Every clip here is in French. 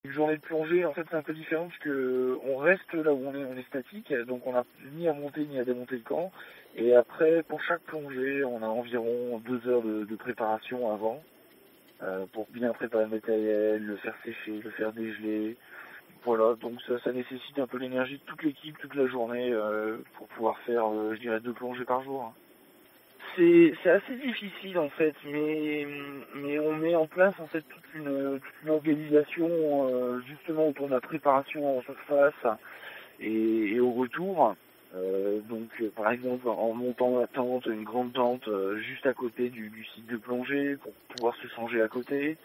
Une journée de plongée, en fait, c'est un peu différent parce que on reste là où on est statique, donc on n'a ni à monter ni à démonter le camp. Et après, pour chaque plongée, on a environ 2 heures de préparation avant, pour bien préparer le matériel, le faire sécher, le faire dégeler. Voilà, donc ça nécessite un peu l'énergie de toute l'équipe, toute la journée, pour pouvoir faire, je dirais, 2 plongées par jour. C'est assez difficile en fait, mais on met en place en fait toute une organisation justement autour de la préparation en surface et au retour. Par exemple en montant la tente, une grande tente juste à côté du site de plongée pour pouvoir se changer à côté.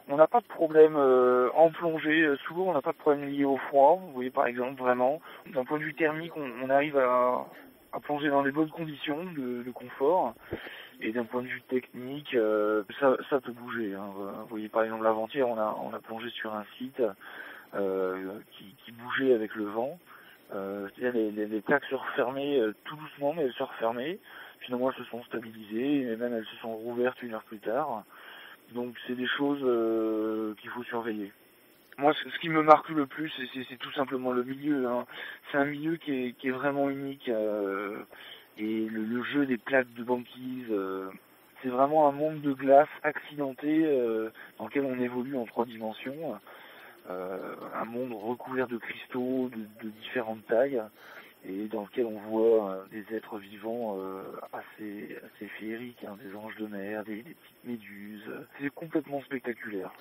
On n'a pas de problème en plongée, souvent on n'a pas de problème lié au froid, vous voyez par exemple vraiment. D'un point de vue thermique, on arrive à plonger dans des bonnes conditions de confort. Et d'un point de vue technique, ça peut bouger. Hein. Vous voyez par exemple l'avant-hier, on a plongé sur un site qui bougeait avec le vent. C'est-à-dire les plaques se refermaient tout doucement, mais elles se refermaient. Finalement, elles se sont stabilisées et même elles se sont rouvertes 1 heure plus tard. Donc c'est des choses qu'il faut surveiller. Moi, ce qui me marque le plus, c'est tout simplement le milieu. Hein. C'est un milieu qui est vraiment unique. Et le jeu des plaques de banquise, c'est vraiment un monde de glace accidenté dans lequel on évolue en 3 dimensions. Un monde recouvert de cristaux de différentes tailles et dans lequel on voit des êtres vivants assez féeriques, hein, des anges de mer, des petites méduses. C'est complètement spectaculaire.